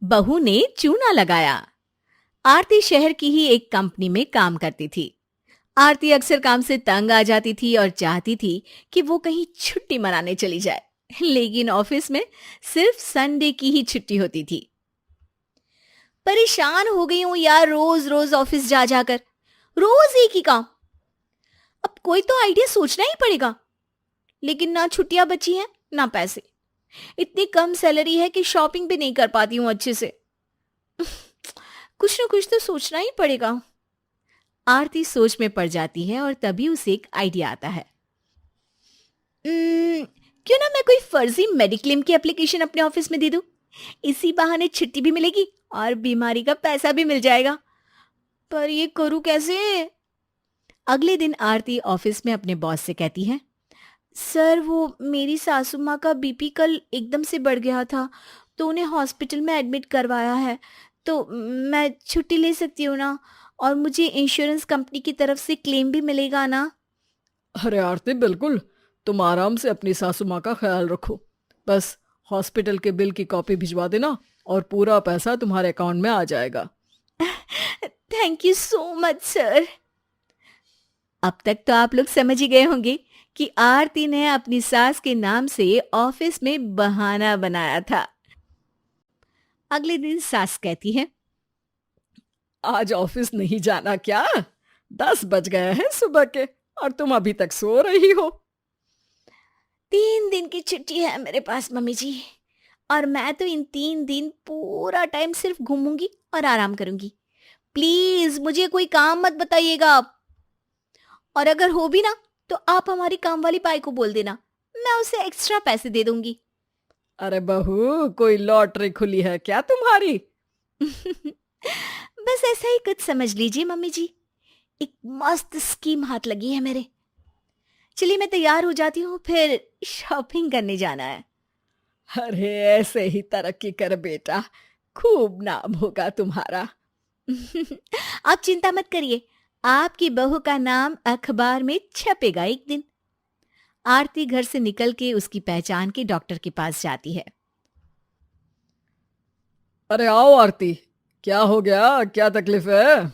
बहू ने चूना लगाया। आरती शहर की ही एक कंपनी में काम करती थी। आरती अक्सर काम से तंग आ जाती थी और चाहती थी कि वो कहीं छुट्टी मनाने चली जाए, लेकिन ऑफिस में सिर्फ संडे की ही छुट्टी होती थी। परेशान हो गई हूं यार, रोज रोज ऑफिस जा जाकर, रोज एक ही काम। अब कोई तो आइडिया सोचना ही पड़ेगा। लेकिन ना छुट्टियां बची हैं ना पैसे। इतनी कम सैलरी है कि शॉपिंग भी नहीं कर पाती हूँ अच्छे से। कुछ ना कुछ तो सोचना ही पड़ेगा। आरती सोच में पड़ जाती है और तभी उसे एक आइडिया आता है। क्यों ना मैं कोई फर्जी मेडिक्लेम की एप्लीकेशन अपने ऑफिस में दे दूं। इसी बहाने छुट्टी भी मिलेगी और बीमारी का पैसा भी मिल जाएगा। पर ये करूं कैसे? अगले दिन आरती ऑफिस में अपने बॉस से कहती है, सर वो मेरी सासू माँ का बीपी कल एकदम से बढ़ गया था, तो उन्हें हॉस्पिटल में एडमिट करवाया है। तो मैं छुट्टी ले सकती हूँ ना? और मुझे इंश्योरेंस कंपनी की तरफ से क्लेम भी मिलेगा ना? अरे आरती, बिल्कुल। तुम आराम से अपनी सासू माँ का ख्याल रखो। बस हॉस्पिटल के बिल की कॉपी भिजवा देना और पूरा पैसा तुम्हारे अकाउंट में आ जाएगा। Thank you so much sir. अब तक तो आप लोग समझ ही गए होंगे कि आरती ने अपनी सास के नाम से ऑफिस में बहाना बनाया था। अगले दिन सास कहती है, आज ऑफिस नहीं जाना क्या? 10 बज गए हैं सुबह के और तुम अभी तक सो रही हो। 3 दिन की छुट्टी है मेरे पास मम्मी जी, और मैं तो इन 3 दिन पूरा टाइम सिर्फ घूमूंगी और आराम करूंगी। प्लीज मुझे कोई काम मत बताइएगा आप। और अगर हो भी ना, तो आप हमारी काम वाली बाई को बोल देना, मैं उसे एक्स्ट्रा पैसे दे दूंगी। अरे बहू, कोई लॉटरी खुली है क्या तुम्हारी? बस ऐसा ही कुछ समझ लीजिए मम्मी जी। एक मस्त स्कीम हाथ लगी है मेरे। चलिए मैं तैयार हो जाती हूँ, फिर शॉपिंग करने जाना है। अरे ऐसे ही तरक्की कर बेटा, खूब नाम होगा तुम्हारा। आप चिंता मत करिए, आपकी बहू का नाम अखबार में छपेगा एक दिन। आरती घर से निकल के उसकी पहचान के डॉक्टर के पास जाती है। अरे आओ आरती, क्या हो गया? क्या तकलीफ है?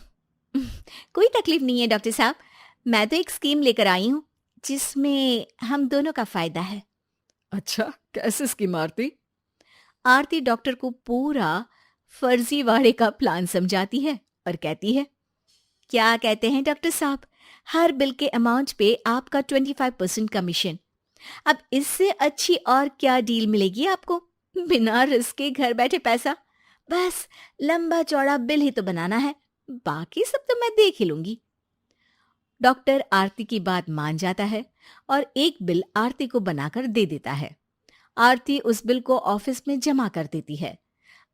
कोई तकलीफ नहीं है डॉक्टर साहब, मैं तो एक स्कीम लेकर आई हूँ जिसमें हम दोनों का फायदा है। अच्छा, कैसे स्कीम आरती? आरती डॉक्टर को पूरा फर्जीवाड़े का प्लान समझाती है और कहती है, क्या कहते हैं डॉक्टर साहब, हर बिल के अमाउंट पे आपका 25% कमीशन। अब इससे अच्छी और क्या डील मिलेगी आपको? बिना रिस्क के घर बैठे पैसा। बस लंबा चौड़ा बिल ही तो बनाना है, बाकी सब तो मैं देख ही लूंगी। डॉक्टर आरती की बात मान जाता है और एक बिल आरती को बनाकर दे देता है। आरती उस बिल को ऑफिस में जमा कर देती है।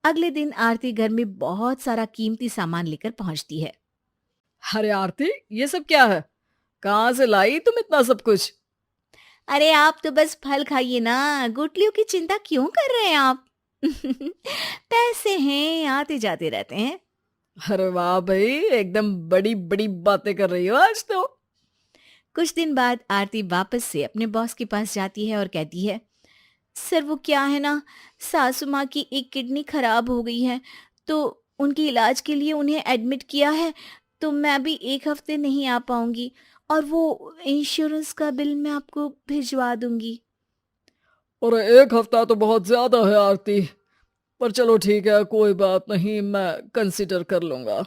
अगले दिन आरती घर में बहुत सारा कीमती सामान लेकर पहुंचती है। अरे आरती, ये सब क्या है? कहाँ से लाई तुम इतना सब कुछ? अरे आप तो बस फल खाइए ना, गुठलियों की चिंता क्यों कर रहे हैं आप? पैसे हैं, आते जाते रहते हैं। अरे वाह भाई, एकदम बड़ी बड़ी बातें कर रही हो आज तो। कुछ दिन बाद आरती वापस से अपने बॉस के पास जाती है और कहती है, सर वो क्या है ना, सासू माँ की एक किडनी खराब हो गई है, तो उनके इलाज के लिए उन्हें एडमिट किया है। तो मैं भी एक हफ्ते नहीं आ पाऊंगी, और वो इंश्योरेंस का बिल मैं आपको भिजवा दूंगी। और 1 हफ्ता तो बहुत ज्यादा है आरती, पर चलो ठीक है, कोई बात नहीं, मैं कंसिडर कर लूंगा।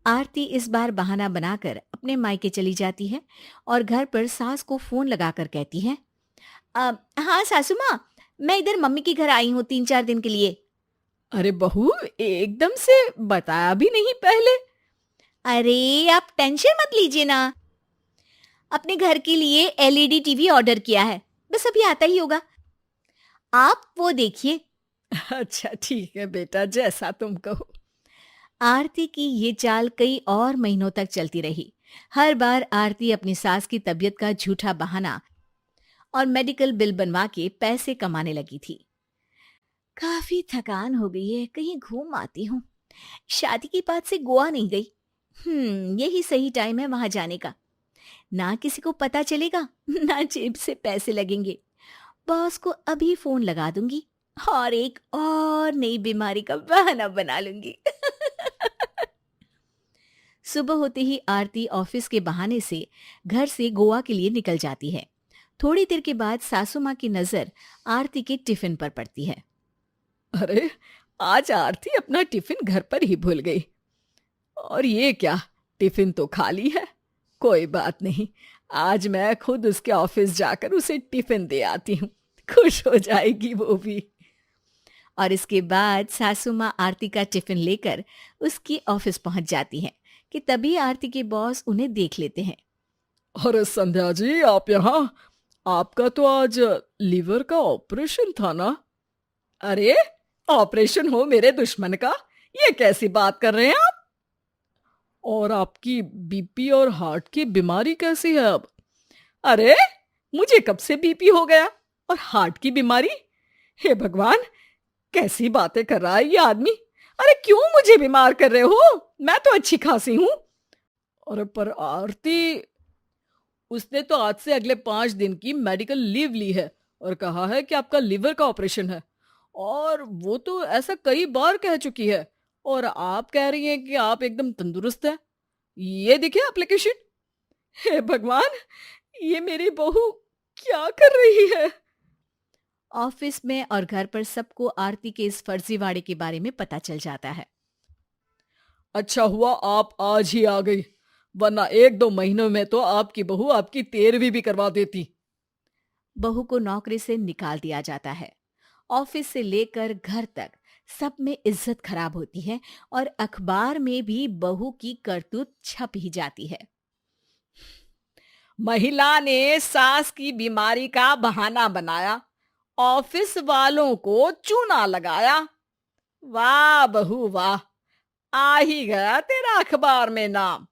आरती इस बार बहाना बनाकर अपने मायके चली जाती है और घर पर सास को फोन लगाकर कहती है, हाँ सासू माँ, मैं इधर मम्मी के घर आई हूँ 3-4 दिन के लिए। अरे बहू, एकदम से बताया भी नहीं पहले। अरे आप टेंशन मत लीजिए ना, अपने घर के लिए एलईडी टीवी ऑर्डर किया है, बस अभी आता ही होगा, आप वो देखिए। अच्छा ठीक है बेटा, जैसा तुम कहो। आरती की ये चाल कई और महीनों तक चलती रही। हर बार आरती अपनी सास की तबीयत का झूठा बहाना और मेडिकल बिल बनवा के पैसे कमाने लगी थी। काफी थकान हो गई है, कहीं घूम आती हूँ। शादी की बात से गोवा नहीं गई। यही सही टाइम है वहां जाने का। ना किसी को पता चलेगा, ना जेब से पैसे लगेंगे। बॉस को अभी फोन लगा दूंगी और एक और नई बीमारी का बहाना बना लूंगी। सुबह होते ही आरती ऑफिस के बहाने से घर से गोवा के लिए निकल जाती है। थोड़ी देर के बाद सासू माँ की नजर आरती के टिफिन पर पड़ती है। अरे, आज आरती अपना टिफिन घर पर ही भूल गई। और ये क्या, टिफिन तो खाली है। कोई बात नहीं, आज मैं खुद उसके ऑफिस जाकर उसे टिफिन दे आती हूँ। खुश हो जाएगी वो भी। और इसके बाद सासू माँ आरती का टिफिन लेकर उसकी ऑफिस पहुंच जाती हैं कि तभी आरती के बॉस उन्हें देख लेते हैं। अरे संध्या जी, आप यहाँ? आपका तो आज लीवर का ऑपरेशन था ना? अरे, ऑपरेशन हो मेरे दुश्मन का? ये कैसी बात कर रहे हैं आप? और आपकी बीपी और हार्ट की बीमारी कैसी है अब? अरे, मुझे कब से बीपी हो गया और हार्ट की बीमारी? हे भगवान, कैसी बातें कर रहा है ये आदमी। अरे क्यों मुझे बीमार कर रहे हो? मैं तो अच्छी खासी हूं। अरे पर आरती, उसने तो आज से अगले 5 दिन की मेडिकल लीव ली है और कहा है कि आपका लिवर का ऑपरेशन है। और वो तो ऐसा कई बार कह चुकी है, और आप कह रही हैं कि आप एकदम तंदुरुस्त हैं। ये देखिए एप्लीकेशन। हे भगवान, ये मेरी बहू क्या कर रही है? ऑफिस में और घर पर सबको आरती के इस फर्जीवाड़े के बारे में पता चल जाता है। अच्छा हुआ आप आज ही आ गई, वरना 1-2 महीनों में तो आपकी बहू आपकी 13वीं भी करवा देती। बहू को नौकरी से निकाल दिया जाता है। ऑफिस से लेकर घर तक सब में इज्जत खराब होती है और अखबार में भी बहू की करतूत छप ही जाती है। महिला ने सास की बीमारी का बहाना बनाया, ऑफिस वालों को चूना लगाया। वाह बहू वाह, आ ही गया तेरा अखबार में नाम।